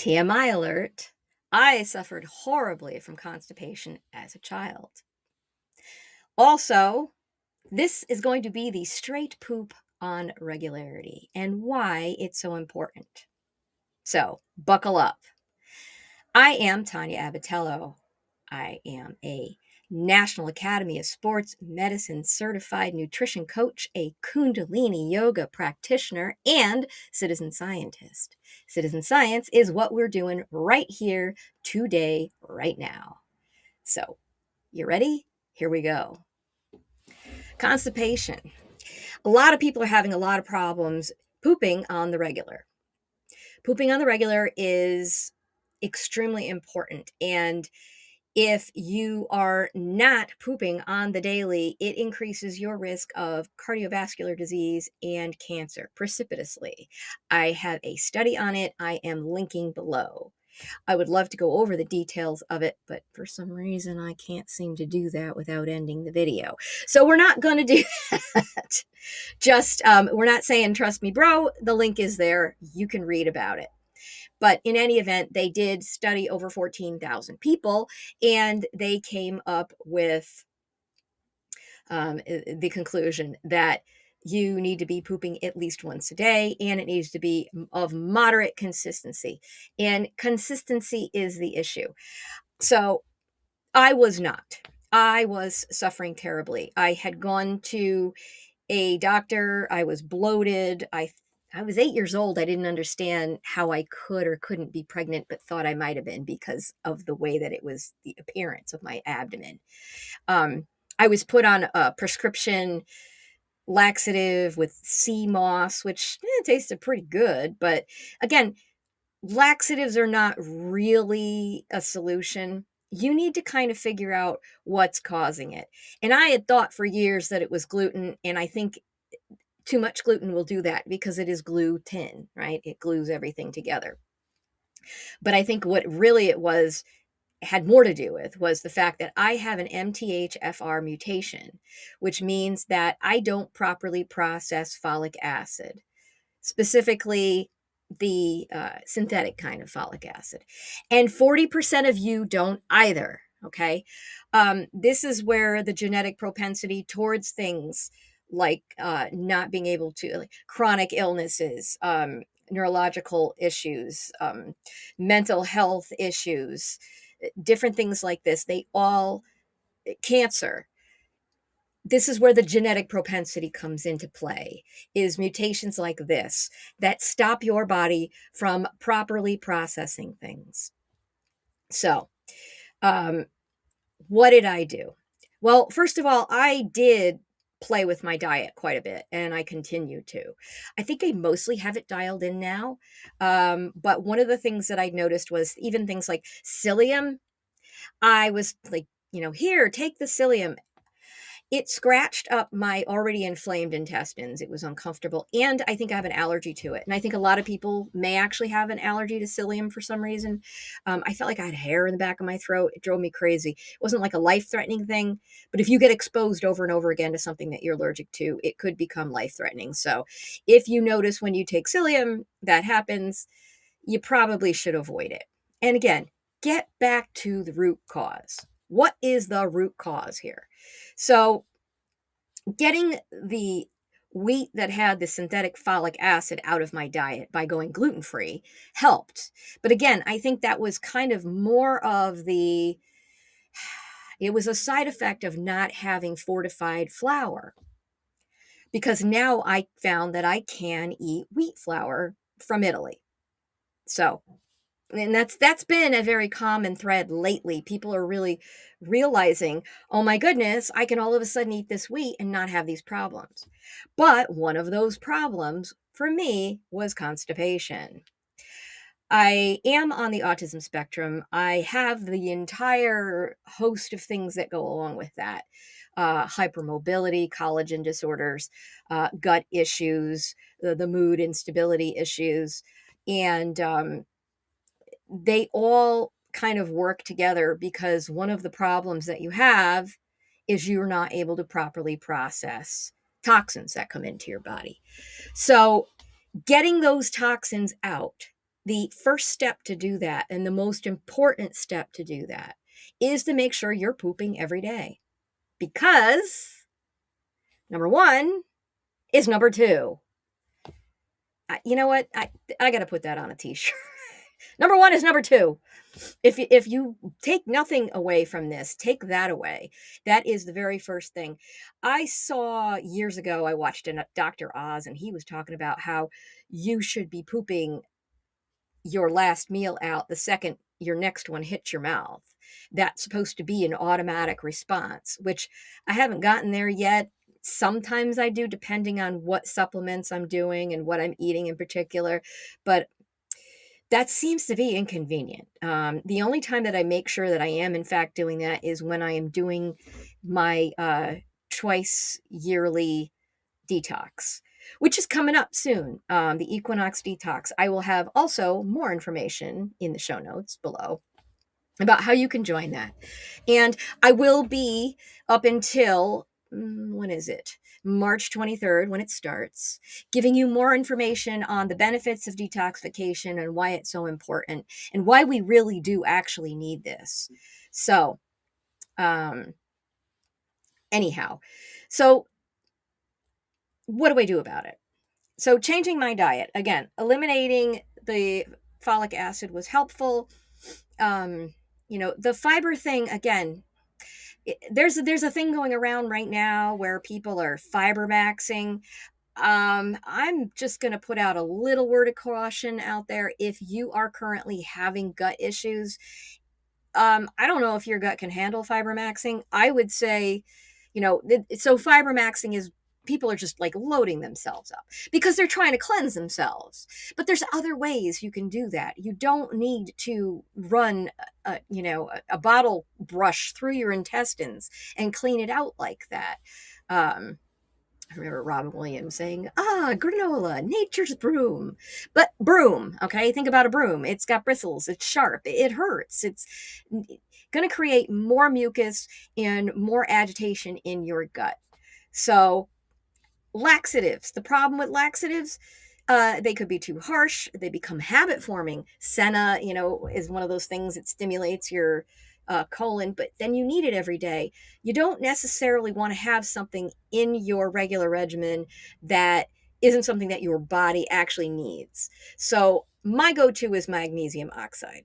TMI alert, I suffered horribly from constipation as a child. Also, this is going to be the straight poop on regularity and why it's so important. So, buckle up. I am Tanya Abatello. I am a National Academy of Sports Medicine certified nutrition coach, a Kundalini yoga practitioner, and citizen scientist. Citizen science is what we're doing right here, today, right now. So, you ready? Here we go. Constipation. A lot of people are having a lot of problems pooping on the regular. Pooping on the regular is extremely important. And if you are not pooping on the daily, it increases your risk of cardiovascular disease and cancer precipitously. I have a study on it. I am linking below. I would love to go over the details of it, but for some reason I can't seem to do that without ending the video. So we're not going to do that. Just, we're not saying, trust me, bro, the link is there. You can read about it. But in any event, they did study over 14,000 people, and they came up with the conclusion that you need to be pooping at least once a day, and it needs to be of moderate consistency. And consistency is the issue. So I was not. I was suffering terribly. I had gone to a doctor. I was bloated. I was 8 years old. I didn't understand how I could or couldn't be pregnant, but thought I might have been because of the way that it was, the appearance of my abdomen. I was put on a prescription laxative with sea moss, which tasted pretty good. But again, laxatives are not really a solution. You need to kind of figure out what's causing it. And I had thought for years that it was gluten, and I think too much gluten will do that because it is gluten, right? It glues everything together. But I think what really it was had more to do with was the fact that I have an MTHFR mutation, which means that I don't properly process folic acid, specifically the synthetic kind of folic acid. And 40% of you don't either. Okay. This is where the genetic propensity towards things like not being able to, like chronic illnesses, neurological issues, mental health issues, different things like this, they all, cancer, this is where the genetic propensity comes into play, is mutations like this that stop your body from properly processing things. So, what did I do? Well, first of all, I did play with my diet quite a bit, and I continue to. I think I mostly have it dialed in now. But one of the things that I noticed was even things like psyllium. I was like, here, take the psyllium. It scratched up my already inflamed intestines. It was uncomfortable. And I think I have an allergy to it. And I think a lot of people may actually have an allergy to psyllium for some reason. I felt like I had hair in the back of my throat. It drove me crazy. It wasn't like a life-threatening thing, but if you get exposed over and over again to something that you're allergic to, it could become life-threatening. So if you notice when you take psyllium that happens, you probably should avoid it. And again, get back to the root cause. What is the root cause here? So getting the wheat that had the synthetic folic acid out of my diet by going gluten-free helped. But again, I think that was kind of more of it was a side effect of not having fortified flour, because now I found that I can eat wheat flour from Italy. So, and that's been a very common thread lately. People are really realizing, oh my goodness, I can all of a sudden eat this wheat and not have these problems. But one of those problems for me was constipation. I am on the autism spectrum. I have the entire host of things that go along with that. Hypermobility, collagen disorders, gut issues, the mood instability issues, and they all kind of work together because one of the problems that you have is you're not able to properly process toxins that come into your body. So getting those toxins out The first step to do that, and the most important step to do that, is to make sure you're pooping every day. Because number one is number two. You know what? I got to put that on a t-shirt. Number one is number two. If you take nothing away from this, take that away. That is the very first thing. I saw years ago, I watched a Dr. Oz, and he was talking about how you should be pooping your last meal out the second your next one hits your mouth. That's supposed to be an automatic response, which I haven't gotten there yet. Sometimes I do, depending on what supplements I'm doing and what I'm eating in particular. But that seems to be inconvenient. The only time that I make sure that I am, in fact, doing that is when I am doing my twice yearly detox, which is coming up soon. The Equinox detox. I will have also more information in the show notes below about how you can join that. And I will be up until, when is it? March 23rd, when it starts, giving you more information on the benefits of detoxification and why it's so important and why we really do actually need this. So, anyhow, so what do I do about it? So, changing my diet, again, eliminating the folic acid was helpful. The fiber thing, again, there's a thing going around right now where people are fiber maxing. I'm just going to put out a little word of caution out there. If you are currently having gut issues, I don't know if your gut can handle fiber maxing. I would say, so fiber maxing is, people are just like loading themselves up because they're trying to cleanse themselves. But there's other ways you can do that. You don't need to run a bottle brush through your intestines and clean it out like that. I remember Robin Williams saying, granola, nature's broom. But broom, okay? Think about a broom. It's got bristles. It's sharp. It hurts. It's going to create more mucus and more agitation in your gut. So, laxatives. The problem with laxatives, they could be too harsh. They become habit forming. Senna, is one of those things that stimulates your colon, but then you need it every day. You don't necessarily want to have something in your regular regimen that isn't something that your body actually needs. So my go-to is magnesium oxide.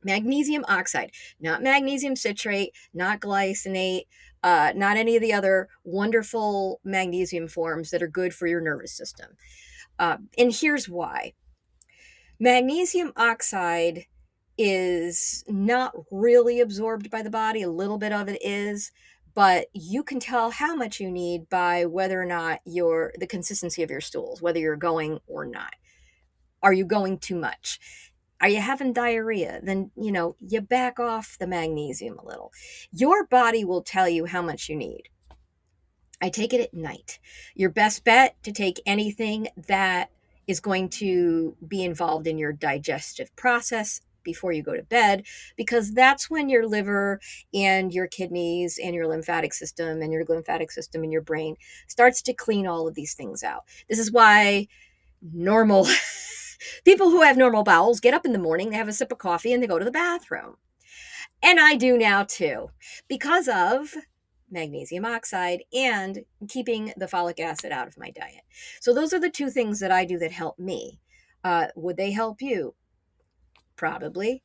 Magnesium oxide, not magnesium citrate, not glycinate, not any of the other wonderful magnesium forms that are good for your nervous system. And here's why. Magnesium oxide is not really absorbed by the body. A little bit of it is, but you can tell how much you need by whether or not the consistency of your stools, whether you're going or not. Are you going too much? Are you having diarrhea? Then, you back off the magnesium a little. Your body will tell you how much you need. I take it at night. Your best bet to take anything that is going to be involved in your digestive process before you go to bed, because that's when your liver and your kidneys and your lymphatic system and your brain starts to clean all of these things out. This is why normal people who have normal bowels get up in the morning, they have a sip of coffee, and they go to the bathroom. And I do now too, because of magnesium oxide and keeping the folic acid out of my diet. So those are the two things that I do that help me. Would they help you? Probably.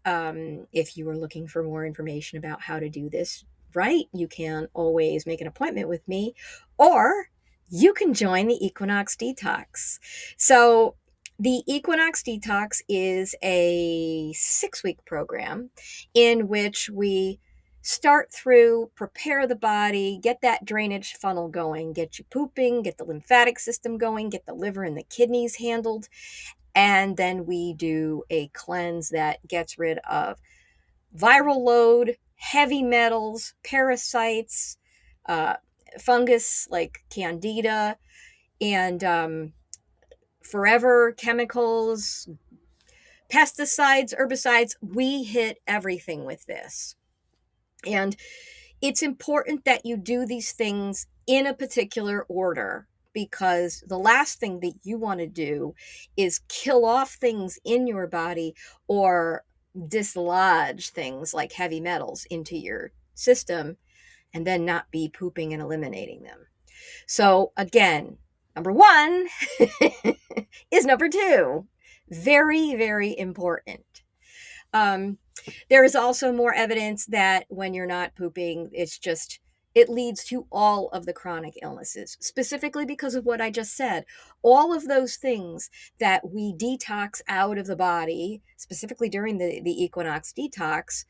If you are looking for more information about how to do this right, you can always make an appointment with me, or you can join the Equinox Detox. So the Equinox Detox is a 6-week program in which we start through, prepare the body, get that drainage funnel going, get you pooping, get the lymphatic system going, get the liver and the kidneys handled. And then we do a cleanse that gets rid of viral load, heavy metals, parasites, fungus like candida, and forever chemicals, pesticides, herbicides. We hit everything with this. And it's important that you do these things in a particular order because the last thing that you want to do is kill off things in your body or dislodge things like heavy metals into your system and then not be pooping and eliminating them. So, again, number one is number two. Very, very important. Um, there is also more evidence that when you're not pooping, it leads to all of the chronic illnesses, specifically because of what I just said. All of those things that we detox out of the body, specifically during the equinox detox,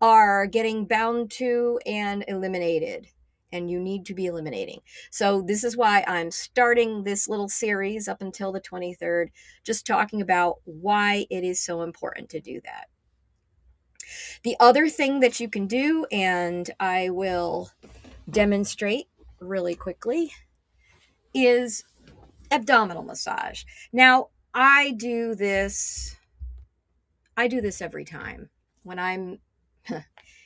are getting bound to and eliminated. And you need to be eliminating. So, this is why I'm starting this little series up until the 23rd, just talking about why it is so important to do that. The other thing that you can do, and I will demonstrate really quickly, is abdominal massage. Now, I do this every time when I'm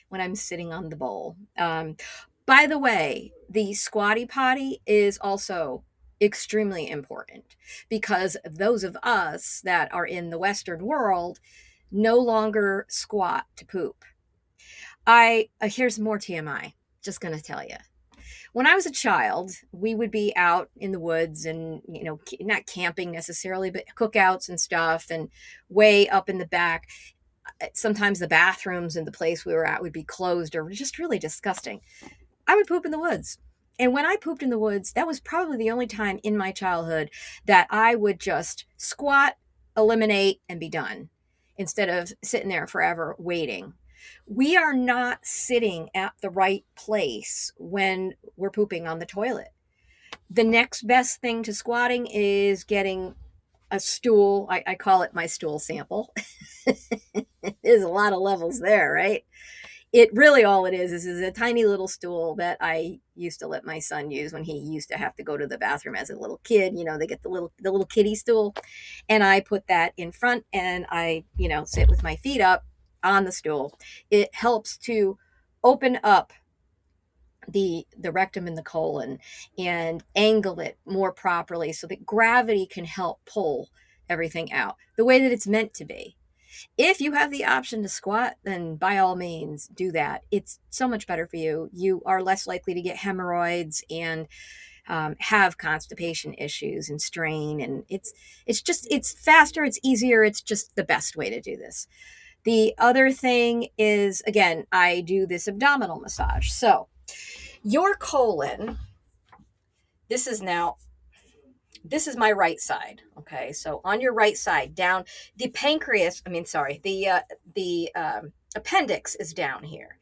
when I'm sitting on the bowl. By the way, the squatty potty is also extremely important because those of us that are in the Western world no longer squat to poop. Here's more TMI. Just going to tell you. When I was a child, we would be out in the woods and, not camping necessarily, but cookouts and stuff, and way up in the back. Sometimes the bathrooms in the place we were at would be closed or just really disgusting. I would poop in the woods. And when I pooped in the woods, that was probably the only time in my childhood that I would just squat, eliminate, and be done instead of sitting there forever waiting. We are not sitting at the right place when we're pooping on the toilet. The next best thing to squatting is getting a stool. I call it my stool sample. There's a lot of levels there, right? It really, all it is a tiny little stool that I used to let my son use when he used to have to go to the bathroom as a little kid. They get the little kiddie stool, and I put that in front, and I sit with my feet up on the stool. It helps to open up the rectum and the colon and angle it more properly so that gravity can help pull everything out the way that it's meant to be. If you have the option to squat, then by all means do that. It's so much better for you. You are less likely to get hemorrhoids and have constipation issues and strain. And it's faster, it's easier. It's just the best way to do this. The other thing is, again, I do this abdominal massage. So your colon, this is my right side. Okay. So on your right side down, the appendix is down here.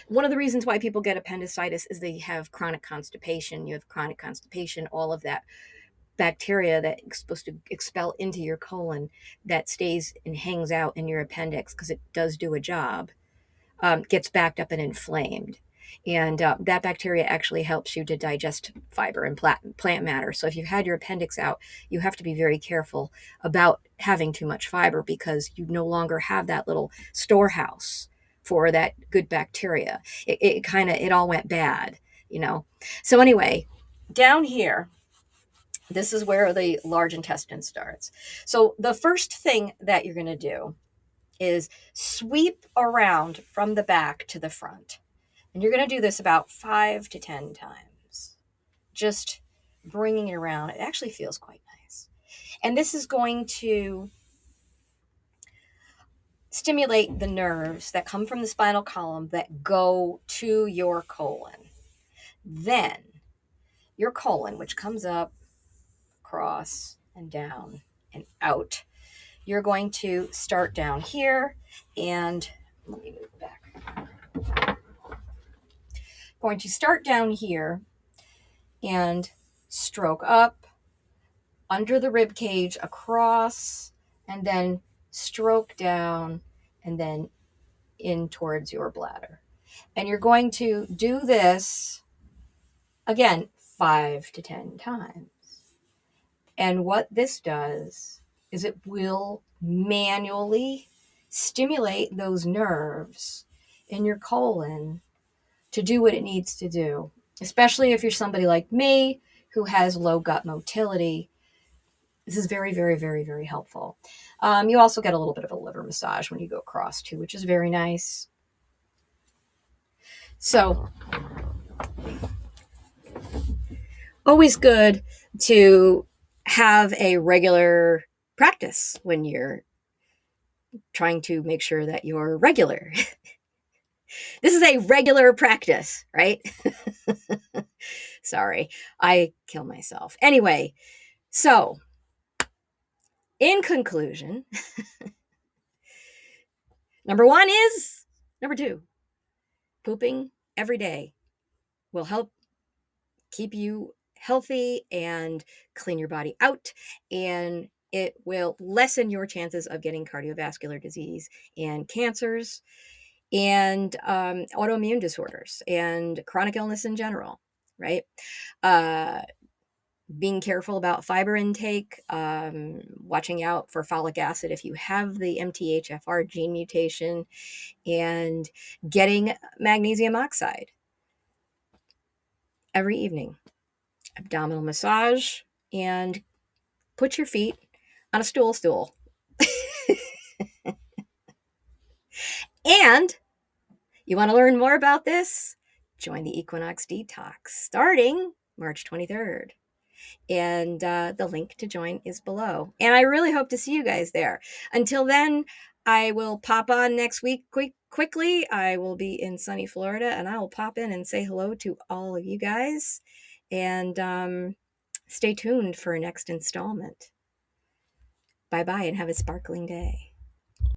One of the reasons why people get appendicitis is they have chronic constipation. You have chronic constipation, all of that bacteria that is supposed to expel into your colon that stays and hangs out in your appendix because it does do a job, gets backed up and inflamed. And that bacteria actually helps you to digest fiber and plant matter. So if you've had your appendix out, you have to be very careful about having too much fiber because you no longer have that little storehouse for that good bacteria. It all went bad. So anyway, down here, this is where the large intestine starts. So the first thing that you're going to do is sweep around from the back to the front. And you're going to do this about 5 to 10 times. Just bringing it around. It actually feels quite nice. And this is going to stimulate the nerves that come from the spinal column that go to your colon. Then your colon, which comes up, across, and down, and out, you're going to start down here. And let me move back. Going to start down here and stroke up under the rib cage, across, and then stroke down, and then in towards your bladder. And you're going to do this again 5 to 10 times. And what this does is it will manually stimulate those nerves in your colon to do what it needs to do, especially if you're somebody like me who has low gut motility, this is very, very, very, very helpful. You also get a little bit of a liver massage when you go across too, which is very nice. So, always good to have a regular practice when you're trying to make sure that you're regular. This is a regular practice, right? Sorry, I kill myself. Anyway, so in conclusion, number two, pooping every day will help keep you healthy and clean your body out, and it will lessen your chances of getting cardiovascular disease and cancers and autoimmune disorders and chronic illness in general, right? Uh, being careful about fiber intake, watching out for folic acid if you have the MTHFR gene mutation, and getting magnesium oxide every evening. Abdominal massage, and put your feet on a stool. And you want to learn more about this? Join the Equinox Detox starting March 23rd. And the link to join is below. And I really hope to see you guys there. Until then, I will pop on next week quickly. I will be in sunny Florida, and I will pop in and say hello to all of you guys. And stay tuned for our next installment. Bye-bye and have a sparkling day.